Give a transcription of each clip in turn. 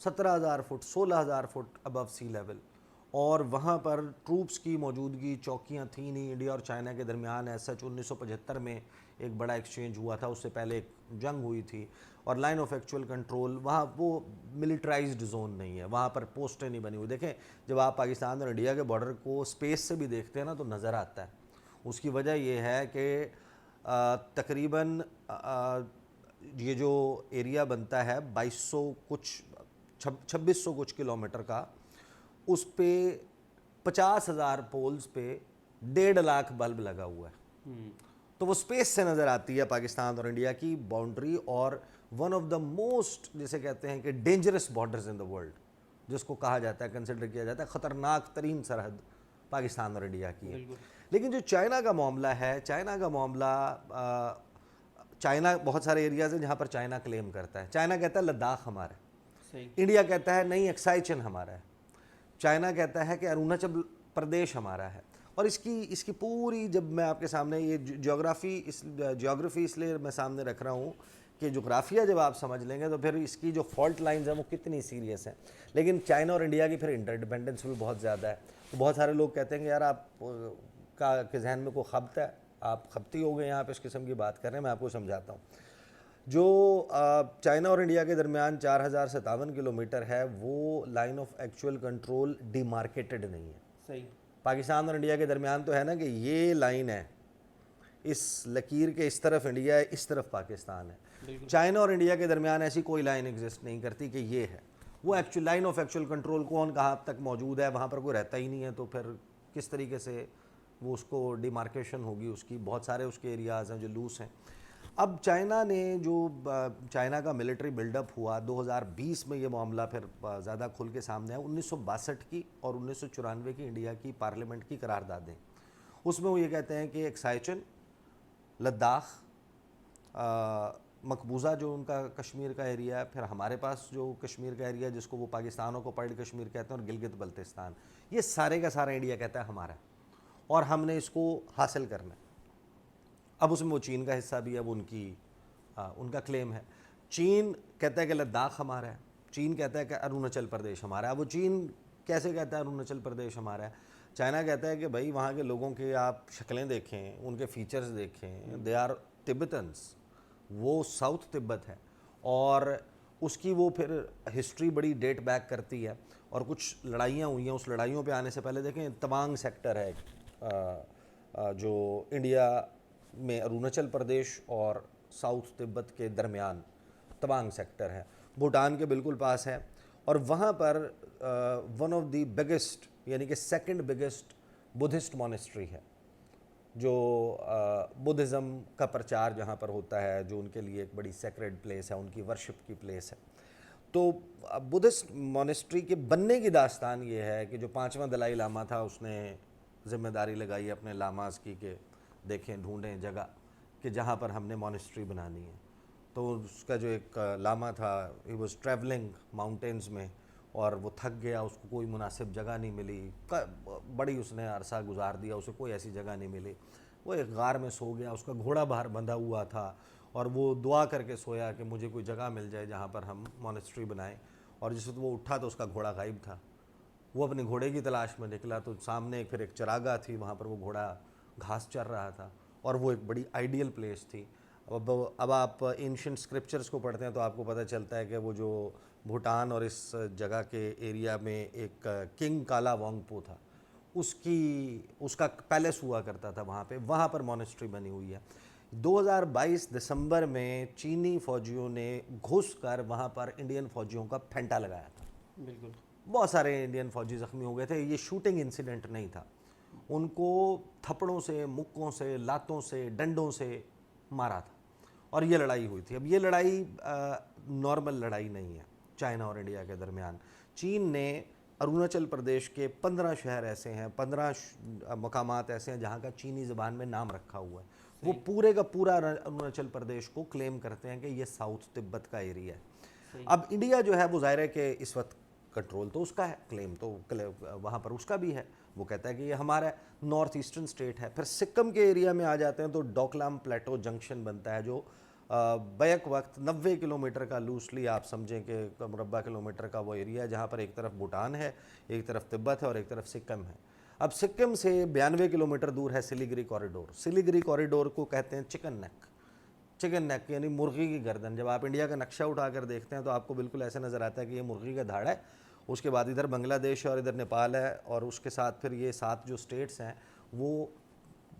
17,000 fit 16,000 fit ابو سی level, اور وہاں پر troops کی موجودگی، چوکیاں تھیں نہیں. انڈیا اور چائنا کے درمیان ایز سچ 1975 میں ایک بڑا ایکسچینج ہوا تھا، اس سے پہلے ایک جنگ ہوئی تھی. اور لائن آف ایکچوئل کنٹرول وہاں وہ ملٹرائزڈ زون نہیں ہے، وہاں پر پوسٹیں نہیں بنی ہوئی. دیکھیں جب آپ پاکستان اور انڈیا کے بارڈر کو اسپیس سے بھی دیکھتے ہیں نا تو نظر آتا ہے. اس کی وجہ یہ ہے کہ تقریباً یہ جو ایریا بنتا ہے 2200 کچھ 2600 کچھ کلومیٹر کا، اس پہ 50,000 پولز پہ 1.5 لاکھ بلب لگا ہوا ہے. تو وہ سپیس سے نظر آتی ہے پاکستان اور انڈیا کی باؤنڈری، اور ون آف دا موسٹ جسے کہتے ہیں کہ dangerous borders in the world, جس کو کہا جاتا ہے، کنسیڈر کیا جاتا ہے خطرناک ترین سرحد پاکستان اور انڈیا کی ہے. لیکن جو چائنا کا معاملہ ہے، چائنا کا معاملہ، چائنا بہت سارے ایریاز ہیں جہاں پر چائنا کلیم کرتا ہے. چائنا کہتا ہے لداخ ہمارا ہے، انڈیا کہتا ہے نہیں ایکسائچن ہمارا ہے. چائنا کہتا ہے کہ اروناچل پردیش ہمارا ہے. اور اس کی پوری، جب میں آپ کے سامنے یہ جیوگرافی اس لیے میں سامنے رکھ رہا ہوں کہ جغرافیہ جب آپ سمجھ لیں گے تو پھر اس کی جو فالٹ لائنز ہیں وہ کتنی سیریس ہیں. لیکن چائنا اور انڈیا کی پھر انٹرڈیپینڈنس بھی بہت زیادہ ہے. بہت سارے لوگ کہتے ہیں کہ یار آپ کے ذہن میں کوئی خبط ہے، آپ خبتی ہو گئے یہاں پہ اس قسم کی بات کر رہے ہیں. میں آپ کو سمجھاتا ہوں. جو چائنا اور انڈیا کے درمیان 4057 کلومیٹر ہے، وہ line of actual control demarcated نہیں ہے. صحیح. پاکستان اور انڈیا کے درمیان تو ہے نا کہ یہ لائن ہے، اس لکیر کے اس طرف انڈیا ہے، اس طرف پاکستان ہے. چائنا اور انڈیا کے درمیان ایسی کوئی لائن ایگزسٹ نہیں کرتی کہ یہ ہے. وہ actual line of actual control کون کہاں تک موجود ہے، وہاں پر کوئی رہتا ہی نہیں ہے، تو پھر کس طریقے سے وہ اس کو ڈیمارکیشن ہوگی اس کی. بہت سارے اس کے ایریاز ہیں جو لوس ہیں. اب چائنا نے چائنا کا ملٹری بلڈ اپ ہوا 2020 میں، یہ معاملہ پھر زیادہ کھل کے سامنے آیا. 1962 کی اور 1994 کی انڈیا کی پارلیمنٹ کی قراردادیں، اس میں وہ یہ کہتے ہیں کہ ایکسائچن، لداخ، مقبوضہ جو ان کا کشمیر کا ایریا ہے، پھر ہمارے پاس جو کشمیر کا ایریا جس کو وہ پاکستانوں کو پرڈ کشمیر کہتے ہیں، اور گلگت بلتستان، یہ سارے کا سارا انڈیا کہتا ہے ہمارا ہے اور ہم نے اس کو حاصل کرنا ہے. اب اس میں وہ چین کا حصہ بھی ہے، وہ ان کا کلیم ہے. چین کہتا ہے کہ لداخ ہمارا ہے، چین کہتا ہے کہ اروناچل پردیش ہمارا ہے. اب وہ چین کیسے کہتا ہے اروناچل پردیش ہمارا ہے؟ چائنا کہتا ہے کہ بھائی وہاں کے لوگوں کے آپ شکلیں دیکھیں، ان کے فیچرز دیکھیں، دے آر تبتنس، وہ ساؤتھ تبت ہے. اور اس کی وہ پھر ہسٹری بڑی ڈیٹ بیک کرتی ہے، اور کچھ لڑائیاں ہوئی ہیں. اس لڑائیوں پہ آنے سے پہلے دیکھیں تمانگ سیکٹر ہے جو انڈیا میں اروناچل پردیش اور ساؤتھ تبت کے درمیان تمانگ سیکٹر ہے، بھوٹان کے بالکل پاس ہے. اور وہاں پر ون آف دی بگیسٹ، یعنی کہ سیکنڈ بگیسٹ بدھسٹ مونسٹری ہے، جو بدھزم کا پرچار جہاں پر ہوتا ہے، جو ان کے لیے ایک بڑی سیکریڈ پلیس ہے، ان کی ورشپ کی پلیس ہے. تو بدھسٹ مونسٹری کے بننے کی داستان یہ ہے کہ جو 5واں دلائی لاما تھا، اس نے ذمہ داری لگائی اپنے لاماز کی کہ دیکھیں ڈھونڈیں جگہ کہ جہاں پر ہم نے مونسٹری بنانی ہے. تو اس کا جو ایک لاما تھا، ہی واز ٹریولنگ ماؤنٹینز میں، اور وہ تھک گیا، اس کو کوئی مناسب جگہ نہیں ملی، بڑی اس نے عرصہ گزار دیا، اسے کوئی ایسی جگہ نہیں ملی. وہ ایک غار میں سو گیا، اس کا گھوڑا باہر بندھا ہوا تھا، اور وہ دعا کر کے سویا کہ مجھے کوئی جگہ مل جائے جہاں پر ہم مونسٹری بنائیں. اور جس وقت وہ اٹھا تو اس کا گھوڑا غائب تھا. وہ اپنے گھوڑے کی تلاش میں نکلا تو سامنے پھر ایک چراگاہ تھی، وہاں پر وہ گھوڑا گھاس چر رہا تھا، اور وہ ایک بڑی آئیڈیل پلیس تھی. اب آپ اینشنٹ اسکرپچرز کو پڑھتے ہیں تو آپ کو پتہ چلتا ہے کہ وہ جو بھوٹان اور اس جگہ کے ایریا میں ایک کنگ کالا وانگپو تھا، اس کا پیلس ہوا کرتا تھا وہاں پر مونسٹری بنی ہوئی ہے. 2022 دسمبر میں چینی فوجیوں نے گھس کر وہاں پر انڈین فوجیوں کا پھینٹا لگایا تھا. بالکل. بہت سارے انڈین فوجی زخمی ہو گئے تھے. یہ شوٹنگ انسیڈنٹ نہیں تھا، ان کو تھپڑوں سے، مکوں سے، لاتوں سے، ڈنڈوں سے مارا تھا، اور یہ لڑائی ہوئی تھی. اب یہ لڑائی نارمل لڑائی نہیں ہے چائنا اور انڈیا کے درمیان. چین نے اروناچل پردیش کے 15 شہر ایسے ہیں، 15 مقامات ایسے ہیں جہاں کا چینی زبان میں نام رکھا ہوا ہے. وہ پورے کا پورا اروناچل پردیش کو کلیم کرتے ہیں کہ یہ ساؤتھ تبت کا ایریا ہے. اب انڈیا جو ہے وہ ظاہر ہے کہ اس وقت کنٹرول تو اس کا ہے، کلیم تو وہاں پر اس کا بھی ہے. وہ کہتا ہے کہ یہ ہمارا نارتھ ایسٹرن اسٹیٹ ہے. پھر سکم کے ایریا میں آ جاتے ہیں تو ڈوکلام پلیٹو جنکشن بنتا ہے جو بیک وقت 90 کلومیٹر کا لوسلی آپ سمجھیں کہ مربع کلومیٹر کا وہ ایریا ہے جہاں پر ایک طرف بھوٹان ہے، ایک طرف تبت ہے اور ایک طرف سکم ہے۔ اب سکم سے 92 کلومیٹر دور ہے سلیگری کوریڈور۔ سلیگری کوریڈور کو کہتے ہیں چکن نیک یعنی مرغی کی گردن۔ جب آپ انڈیا کا نقشہ اٹھا کر دیکھتے ہیں تو آپ کو بالکل ایسے نظر آتا ہے کہ یہ مرغی کا دھاڑ ہے، اس کے بعد ادھر بنگلہ دیش ہے اور ادھر نیپال ہے، اور اس کے ساتھ پھر یہ 7 جو سٹیٹس ہیں وہ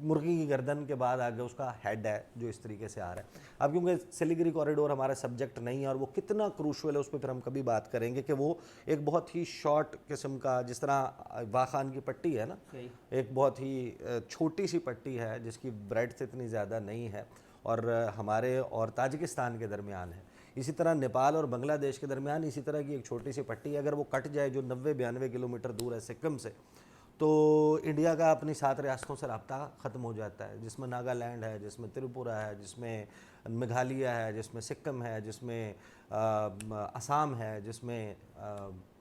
مرغی کی گردن کے بعد آگے اس کا ہیڈ ہے جو اس طریقے سے آ رہا ہے۔ اب کیونکہ سلیگری کوریڈور ہمارا سبجیکٹ نہیں ہے اور وہ کتنا کروشل ہے اس پہ پھر ہم کبھی بات کریں گے کہ وہ ایک بہت ہی شارٹ قسم کا، جس طرح واخان کی پٹی ہے نا، ایک بہت ہی چھوٹی سی پٹی ہے جس کی بریڈتھ اتنی زیادہ نہیں ہے اور ہمارے اور تاجکستان کے درمیان ہے، اسی طرح نیپال اور بنگلہ دیش کے درمیان اسی طرح کی ایک چھوٹی سی پٹی ہے۔ اگر وہ کٹ جائے جو 90-92 کلومیٹر دور ہے سکم سے، تو انڈیا کا اپنی 7 ریاستوں سے رابطہ ختم ہو جاتا ہے، جس میں ناگالینڈ ہے، جس میں تریپورہ ہے، جس میں میگھالیہ ہے، جس میں سکم ہے، جس میں آسام ہے، جس میں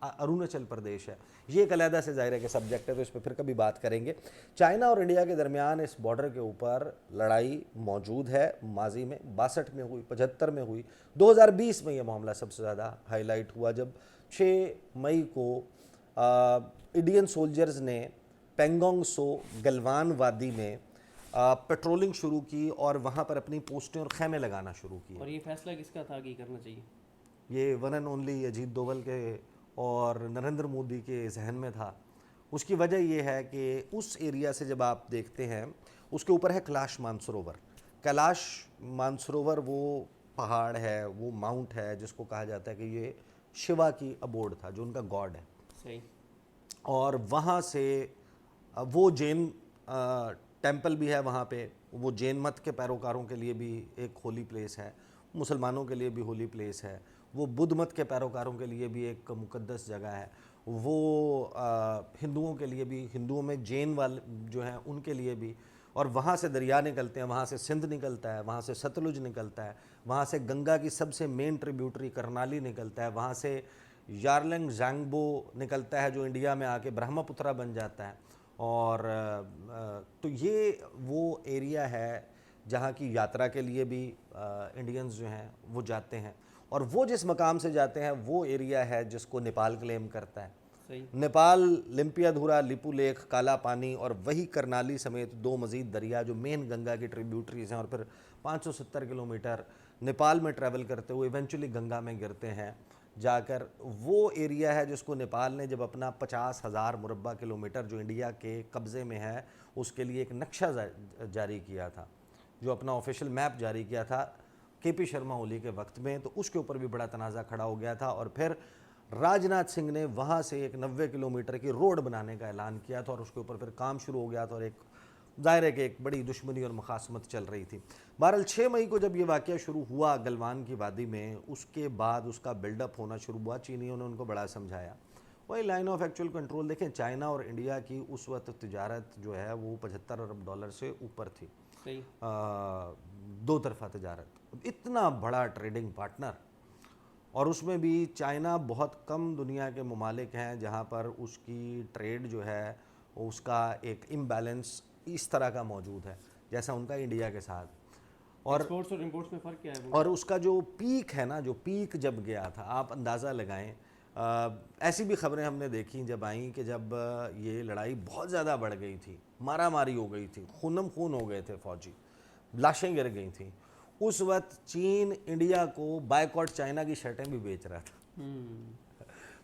اروناچل پردیش ہے۔ یہ ایک علیحدہ سے ظاہر ہے کہ سبجیکٹ ہے، تو اس پہ پھر کبھی بات کریں گے۔ چائنا اور انڈیا کے درمیان اس بارڈر کے اوپر لڑائی موجود ہے، ماضی میں 62 میں ہوئی، 75 میں ہوئی، 2020 میں یہ معاملہ سب سے زیادہ ہائی لائٹ ہوا جب 6 مئی کو انڈین سولجرز نے پینگونگ سو گلوان وادی میں پیٹرولنگ شروع کی اور وہاں پر اپنی پوسٹیں اور خیمے لگانا شروع کیے۔ اور یہ فیصلہ کس کا تھا کہ کرنا چاہیے؟ یہ one and only Ajit Doval کے اور نریندر مودی کے ذہن میں تھا۔ اس کی وجہ یہ ہے کہ اس ایریا سے جب آپ دیکھتے ہیں اس کے اوپر ہے کیلاش مانسروور۔ کیلاش مانسروور وہ پہاڑ ہے، وہ ماؤنٹ ہے جس کو کہا جاتا ہے کہ یہ شیوا کی ابوڈ تھا، جو ان کا گاڈ ہے۔ صحیح۔ اور وہاں سے وہ جین ٹیمپل بھی ہے وہاں پہ، وہ جین مت کے پیروکاروں کے لیے بھی ایک ہولی پلیس ہے، مسلمانوں کے لیے بھی ہولی پلیس ہے، وہ بدھ مت کے پیروکاروں کے لیے بھی ایک مقدس جگہ ہے، وہ ہندوؤں کے لیے بھی، ہندوؤں میں جین والے جو ہیں ان کے لیے بھی۔ اور وہاں سے دریا نکلتے ہیں، وہاں سے سندھ نکلتا ہے، وہاں سے ستلج نکلتا ہے، وہاں سے گنگا کی سب سے مین ٹریبیوٹری کرنالی نکلتا ہے، وہاں سے یارلنگ زانگبو نکلتا ہے جو انڈیا میں آ کے برہما پترا بن جاتا ہے۔ اور تو یہ وہ ایریا ہے جہاں کی یاترا کے لیے بھی انڈینز جو ہیں وہ جاتے ہیں، اور وہ جس مقام سے جاتے ہیں وہ ایریا ہے جس کو نیپال کلیم کرتا ہے۔ نیپال لمپیا دھورا، لیپو لیک، کالا پانی اور وہی کرنالی سمیت 2 مزید دریا جو مین گنگا کی ٹریبیوٹریز ہیں، اور پھر 570 کلومیٹر نیپال میں ٹریول کرتے ہوئے ایونچولی گنگا میں گرتے ہیں جا کر۔ وہ ایریا ہے جس کو نیپال نے جب اپنا 50,000 مربع کلومیٹر جو انڈیا کے قبضے میں ہے اس کے لیے ایک نقشہ جاری کیا تھا، جو اپنا آفیشیل میپ جاری کیا تھا کے پی شرما اولی کے وقت میں، تو اس کے اوپر بھی بڑا تنازع کھڑا ہو گیا تھا، اور پھر راج ناتھ سنگھ نے وہاں سے ایک 90 کلومیٹر کی روڈ بنانے کا اعلان کیا تھا، اور اس کے اوپر پھر کام شروع ہو گیا تھا، اور ایک ظاہر ہے کہ ایک بڑی دشمنی اور مخاصمت چل رہی تھی۔ بہرحال 6 مئی کو جب یہ واقعہ شروع ہوا گلوان کی وادی میں، اس کے بعد اس کا بلڈ اپ ہونا شروع ہوا۔ چینیوں نے ان کو بڑا سمجھایا، وہی لائن آف ایکچوئل کنٹرول دیکھیں، چائنا اور انڈیا کی اس وقت تجارت جو ہے وہ $75 ارب سے اوپر تھی، دو طرفہ تجارت، اتنا بڑا ٹریڈنگ پارٹنر، اور اس میں بھی چائنا بہت کم دنیا کے ممالک ہیں جہاں پر اس کی ٹریڈ جو ہے اس کا ایک امبیلنس اس طرح کا موجود ہے جیسا ان کا انڈیا کے ساتھ۔ اور ایکسپورٹس اور امپورٹس میں فرق کیا ہے؟ اور اس کا جو پیک ہے نا، جو پیک جب گیا تھا، آپ اندازہ لگائیں، ایسی بھی خبریں ہم نے دیکھیں جب آئیں کہ جب یہ لڑائی بہت زیادہ بڑھ گئی تھی، مارا ماری ہو گئی تھی، خونم خون ہو گئے تھے فوجی، لاشیں گر گئی تھیں، اس وقت چین انڈیا کو بائیکاٹ چائنا کی شرٹیں بھی بیچ رہا تھا۔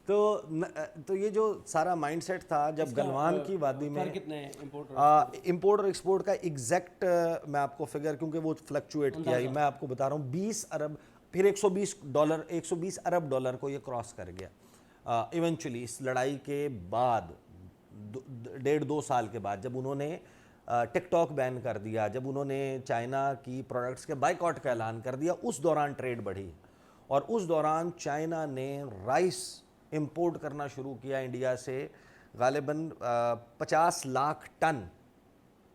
تو یہ جو سارا مائنڈ سیٹ تھا جب گلوان کی وادی میں امپورٹ اور ایکسپورٹ کا ایگزیکٹ میں آپ کو فگر، کیونکہ وہ فلکچویٹ کیا ہی، میں آپ کو بتا رہا ہوں 20 ارب، پھر $120 ارب کو یہ کراس کر گیا ایونچولی اس لڑائی کے بعد، 1.5-2 سال کے بعد، جب انہوں نے ٹک ٹاک بین کر دیا، جب انہوں نے چائنا کی پروڈکٹس کے بائیکاٹ کا اعلان کر دیا، اس دوران ٹریڈ بڑھی، اور اس دوران چائنا نے رائس امپورٹ کرنا شروع کیا انڈیا سے، غالباً 50 لاکھ ٹن،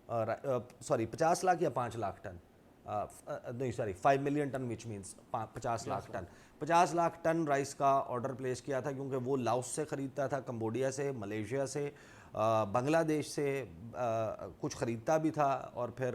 50 لاکھ یا 5 لاکھ ٹن، نہیں 5 million ton, which means 50 lakh ton, 50 lakh ton rice کا آرڈر پلیس کیا تھا، کیونکہ وہ لاؤس سے خریدتا تھا، کمبوڈیا سے، ملیشیا سے، بنگلہ دیش سے کچھ خریدتا بھی تھا، اور پھر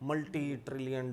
$multi-trillion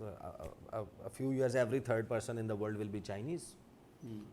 a few years every third person in the world will be Chinese.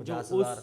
50,000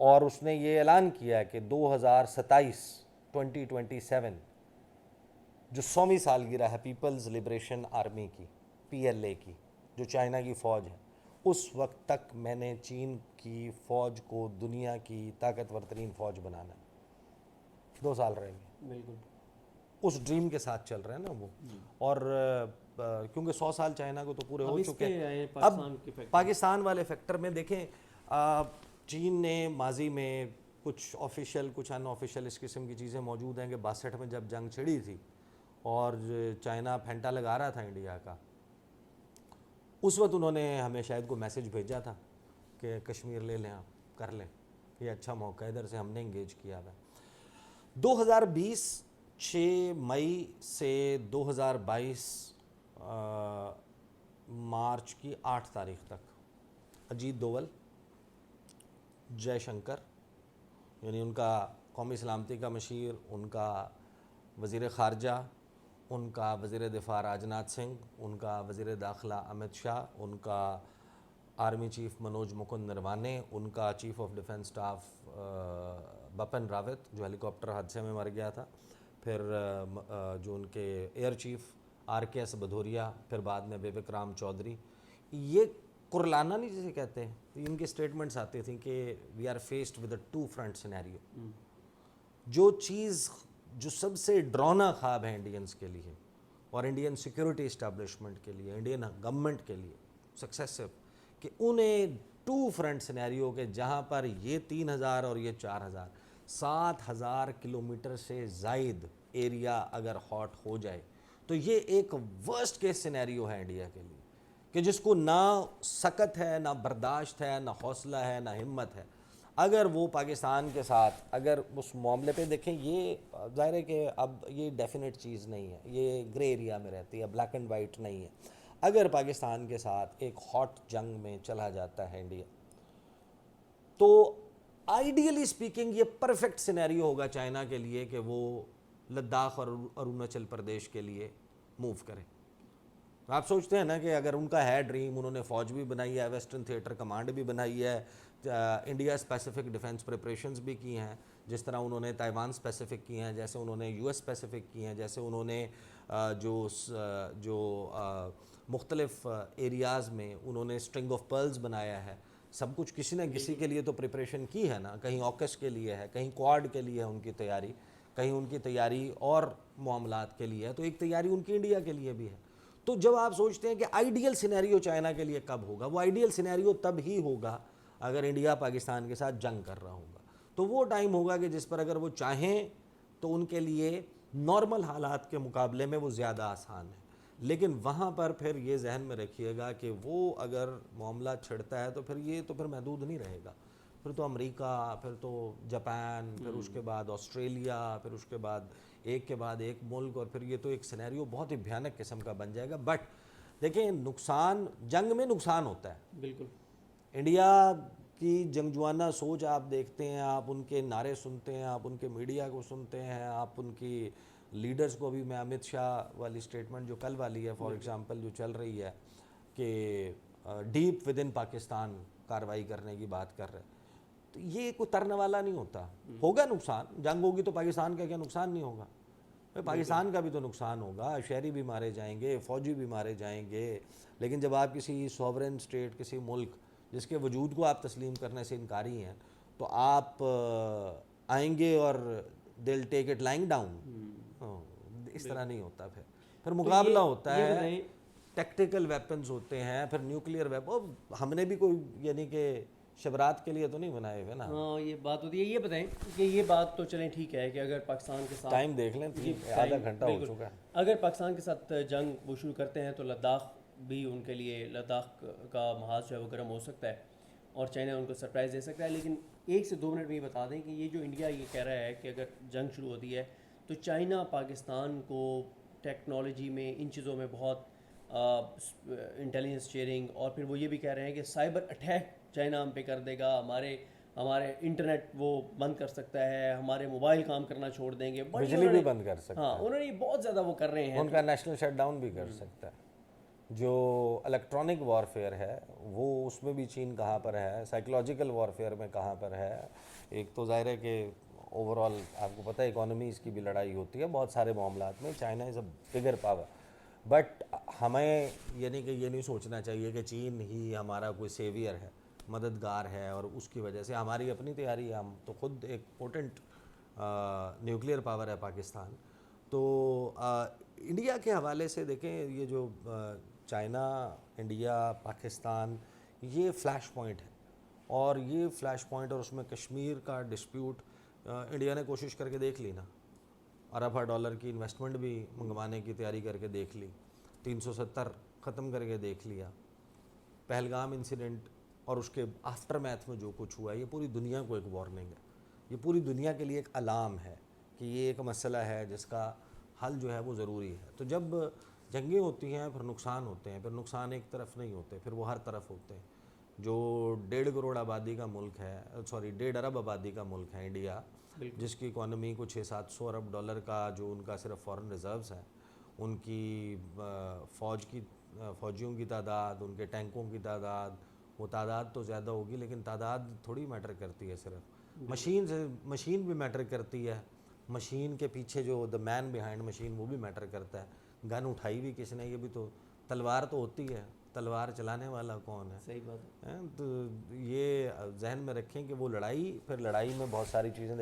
اور اس نے یہ اعلان کیا کہ 2027 جو 100ویں سالگرہ ہے پیپلز لبریشن آرمی کی PLA کی جو چائنا کی فوج ہے، اس وقت تک میں نے چین کی فوج کو دنیا کی طاقتور ترین فوج بنانا ہے. 2 سال رہیں گے. بالکل اس ڈریم کے ساتھ چل رہے ہیں نا وہ. اور کیونکہ 100 سال چائنا کو تو پورے ہو چکے ہیں. اب پاکستان والے فیکٹر میں دیکھیں، چین نے ماضی میں کچھ آفیشیل کچھ ان آفیشیل اس قسم کی چیزیں موجود ہیں کہ 62 میں جب جنگ چھڑی تھی اور چائنا پھینٹا لگا رہا تھا انڈیا کا، اس وقت انہوں نے ہمیں شاید کو میسج بھیجا تھا کہ کشمیر لے لیں، آپ کر لیں، یہ اچھا موقع ہے. ادھر سے ہم نے انگیج کیا ہوا ہے. 2020 6 مئی سے 2022 مارچ کی 8 تاریخ تک اجیت دوول، جے شنکر یعنی ان کا قومی سلامتی کا مشیر، ان کا وزیر خارجہ، ان کا وزیر دفاع راجناتھ سنگھ، ان کا وزیر داخلہ امت شاہ، ان کا آرمی چیف منوج مکند نروانے، ان کا chief of defence staff Bipin Rawat جو ہیلی کاپٹر حادثے میں مر گیا تھا، پھر جو ان کے ایئر چیف RKS بھدوریا، پھر بعد میں بیبک رام چودھری. یہ کرلانا نہیں جسے کہتے ہیں، ان کی سٹیٹمنٹس آتی تھیں کہ we are faced with a 2 front scenario. جو چیز جو سب سے ڈراؤنا خواب ہے انڈینز کے لیے اور انڈین سیکیورٹی اسٹیبلشمنٹ کے لیے، انڈین گورنمنٹ کے لیے سکسیسو، کہ انہیں 2 فرنٹ سینیریو کے جہاں پر یہ 3000 اور یہ 4000 7000 کلومیٹر سے زائد ایریا اگر ہاٹ ہو جائے تو یہ ایک ورسٹ کیس سینیریو ہے انڈیا کے لیے، کہ جس کو نہ سکت ہے، نہ برداشت ہے، نہ حوصلہ ہے، نہ ہمت ہے. اگر وہ پاکستان کے ساتھ اگر اس معاملے پہ دیکھیں، یہ ظاہر ہے کہ اب یہ ڈیفینیٹ چیز نہیں ہے، یہ گرے ایریا میں رہتی ہے، بلیک اینڈ وائٹ نہیں ہے. اگر پاکستان کے ساتھ ایک ہاٹ جنگ میں چلا جاتا ہے انڈیا، تو آئیڈیلی سپیکنگ یہ پرفیکٹ سینیریو ہوگا چائنا کے لیے کہ وہ لداخ اور اروناچل پردیش کے لیے موو کرے. آپ سوچتے ہیں نا کہ اگر ان کا ہے ڈریم، انہوں نے فوج بھی بنائی ہے، ویسٹرن تھیٹر کمانڈ بھی بنائی ہے، انڈیا اسپیسیفک ڈیفنس پریپریشنز بھی کی ہیں، جس طرح انہوں نے تائیوان اسپیسیفک کی ہیں، جیسے انہوں نے US اسپیسیفک کی ہیں، جیسے انہوں نے جو مختلف ایریاز میں انہوں نے اسٹرنگ آف پرلز بنایا ہے. سب کچھ کسی نہ کسی کے لیے تو پریپریشن کی ہے نا. کہیں آکس کے لیے ہے، کہیں کوڈ کے لیے ہے ان کی تیاری، کہیں ان کی تیاری اور معاملات کے لیے ہے، تو ایک تیاری ان کی انڈیا کے لیے بھی ہے. تو جب آپ سوچتے ہیں کہ آئیڈیل سینیریو چائنا کے لیے کب ہوگا، وہ آئیڈیل سینیریو تب ہی ہوگا اگر انڈیا پاکستان کے ساتھ جنگ کر رہا ہوگا. تو وہ ٹائم ہوگا کہ جس پر اگر وہ چاہیں تو ان کے لیے نارمل حالات کے مقابلے میں وہ زیادہ آسان ہے. لیکن وہاں پر پھر یہ ذہن میں رکھیے گا کہ وہ اگر معاملہ چھڑتا ہے تو پھر یہ تو پھر محدود نہیں رہے گا، پھر تو امریکہ، پھر تو جاپان، پھر اس کے بعد آسٹریلیا، پھر اس کے بعد ایک کے بعد ایک ملک، اور پھر یہ تو ایک سینیریو بہت ہی بھیانک قسم کا بن جائے گا. بٹ دیکھیں، نقصان جنگ میں نقصان ہوتا ہے. بالکل انڈیا کی جنگجوانہ سوچ آپ دیکھتے ہیں، آپ ان کے نعرے سنتے ہیں، آپ ان کے میڈیا کو سنتے ہیں، آپ ان کی لیڈرز کو بھی. میں امت شاہ والی سٹیٹمنٹ جو کل والی ہے فار ایگزامپل جو چل رہی ہے کہ ڈیپ ود ان پاکستان کارروائی کرنے کی بات کر رہے ہیں، تو یہ کوئی ترنے والا نہیں ہوتا. ہوگا نقصان، جنگ ہوگی تو پاکستان کا کیا نقصان نہیں ہوگا؟ پاکستان کا بھی تو نقصان ہوگا، شہری بھی مارے جائیں گے، فوجی بھی مارے جائیں گے. لیکن جب آپ کسی سوورن اسٹیٹ، کسی ملک جس کے وجود کو آپ تسلیم کرنے سے انکاری ہیں، تو آپ آئیں گے اور they'll take it lying down. اس طرح نہیں ہوتا. پھر مقابلہ ہوتا ہے، ٹیکٹیکل ویپنز ہوتے ہیں، پھر نیوکلیئر ویپن. ہم نے بھی کوئی یعنی کہ شبرات کے لیے تو نہیں بنائے ہوئے نا. ہاں یہ بات ہوتی ہے. یہ بتائیں کہ یہ بات تو چلیں ٹھیک ہے کہ اگر پاکستان کے ساتھ ٹائم دیکھ لیں، آدھا گھنٹہ ہو چکا ہے. اگر پاکستان کے ساتھ جنگ وہ شروع کرتے ہیں تو لداخ بھی ان کے لیے، لداخ کا محاذ جو ہے وہ گرم ہو سکتا ہے اور چائنا ان کو سرپرائز دے سکتا ہے. لیکن 1 سے 2 منٹ میں یہ بتا دیں کہ یہ جو انڈیا یہ کہہ رہا ہے کہ اگر جنگ شروع ہوتی ہے تو چائنا پاکستان کو ٹیکنالوجی میں ان چیزوں میں بہت انٹیلیجنس شیئرنگ، اور پھر وہ یہ بھی کہہ رہے ہیں کہ سائبر اٹیک چائنا ہم پہ کر دے گا، ہمارے انٹرنیٹ وہ بند کر سکتا ہے، ہمارے موبائل کام کرنا چھوڑ دیں گے، بجلی بھی بند کر سکتا ہے. ہاں انہوں نے یہ بہت زیادہ وہ کر رہے ہیں، ان کا نیشنل شٹ ڈاؤن بھی کر سکتا ہے. جو الیکٹرانک وارفیئر ہے وہ اس میں بھی چین کہاں پر ہے, سائیکلوجیکل وارفیئر میں کہاں پر ہے. ایک تو ظاہر ہے کہ اوور آل آپ کو پتہ ہے اکانومیز کی بھی لڑائی ہوتی ہے بہت سارے معاملات میں. China is a bigger power, but ہمیں یعنی کہ یہ نہیں سوچنا چاہیے کہ چین ہی ہمارا کوئی سیویئر ہے, مددگار ہے, اور اس کی وجہ سے ہماری اپنی تیاری ہے. ہم تو خود ایک پوٹنٹ نیوکلیئر پاور ہے پاکستان. تو انڈیا کے حوالے سے دیکھیں, یہ جو چائنا, انڈیا, پاکستان, یہ فلیش پوائنٹ ہے. اور یہ فلیش پوائنٹ اور اس میں کشمیر کا ڈسپیوٹ انڈیا نے کوشش کر کے دیکھ لی نا, ارب ڈالر کی انویسٹمنٹ بھی منگوانے کی تیاری کر کے دیکھ لی, 370 ختم کر کے دیکھ لیا. پہلگام انسیڈنٹ اور اس کے آفٹر میتھ میں جو کچھ ہوا ہے, یہ پوری دنیا کو ایک وارننگ ہے, یہ پوری دنیا کے لیے ایک الارم ہے کہ یہ ایک مسئلہ ہے جس کا حل جو ہے وہ ضروری ہے. تو جب جنگیں ہوتی ہیں پھر نقصان ہوتے ہیں, پھر نقصان ایک طرف نہیں ہوتے, پھر وہ ہر طرف ہوتے ہیں. جو 1.5 کروڑ آبادی کا ملک ہے, 1.5 ارب آبادی کا ملک ہے انڈیا, جس کی اکانومی کو 600-700 ارب ڈالر کا جو ان کا صرف فارن ریزروز ہیں, ان کی فوجیوں کی تعداد, ان کے ٹینکوں کی تعداد, وہ تعداد تو زیادہ ہوگی لیکن تعداد تھوڑی میٹر کرتی ہے. صرف مشین بھی میٹر کرتی ہے, مشین کے پیچھے جو دا مین بیہائنڈ مشین وہ بھی میٹر کرتا ہے. گن اٹھائی بھی کس نے, یہ بھی تو تلوار تو ہوتی ہے, تلوار چلانے والا کون ہے. صحیح بات ہے. تو یہ ذہن میں رکھیں کہ وہ لڑائی, پھر لڑائی میں بہت ساری چیزیں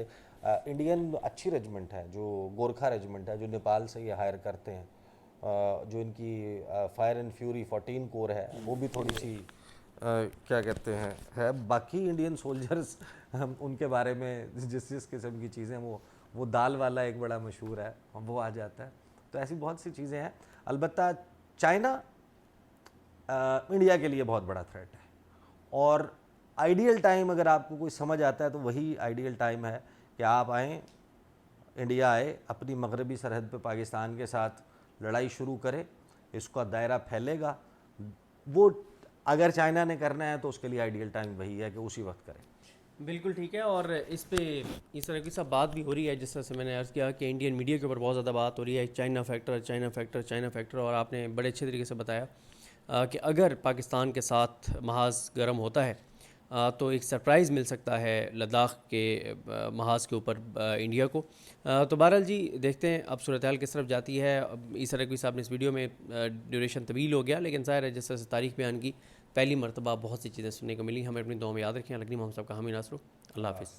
انڈین اچھی ریجمنٹ ہے جو گورکھا ریجمنٹ ہے جو نیپال سے یہ ہائر کرتے ہیں, جو ان کی فائر اینڈ فیوری 14 کور ہے, وہ بھی تھوڑی سی کیا کہتے ہیں ہے. باقی انڈین سولجرز ان کے بارے میں جس قسم کی چیزیں, وہ دال والا ایک بڑا مشہور ہے, وہ آ جاتا ہے. تو ایسی بہت سی چیزیں ہیں. البتہ چائنا انڈیا کے لیے بہت بڑا تھریٹ ہے, اور آئیڈیل ٹائم اگر آپ کو کوئی سمجھ آتا ہے تو وہی آئیڈیل ٹائم ہے کہ آپ آئیں, انڈیا آئے, اپنی مغربی سرحد پہ پاکستان کے ساتھ لڑائی شروع کرے. اس کا دائرہ پھیلے گا. وہ اگر چائنا نے کرنا ہے تو اس کے لیے آئیڈیل ٹائم وہی ہے کہ اسی وقت کرے. بالکل ٹھیک ہے. اور اس پہ اس طرح کی سب بات بھی ہو رہی ہے, جس طرح سے میں نے عرض کیا کہ انڈین میڈیا کے اوپر بہت زیادہ بات ہو رہی ہے, China factor, China factor, China factor. اور آپ نے بڑے اچھے طریقے سے بتایا کہ اگر پاکستان کے ساتھ محاذ گرم ہوتا ہے تو ایک سرپرائز مل سکتا ہے لداخ کے محاذ کے اوپر انڈیا کو. تو بہرحال جی دیکھتے ہیں اب صورتحال کس طرف جاتی ہے. اس طرح کی صاحب نے اس ویڈیو میں ڈیوریشن طویل ہو گیا, لیکن ظاہر ہے جس طرح سے تاریخ بیان کی, پہلی مرتبہ بہت سی چیزیں سننے کو ملی. ہمیں اپنی دعاؤں میں یاد رکھیں. لگنی محمد صاحب کا حامی ناصر. اللہ حافظ.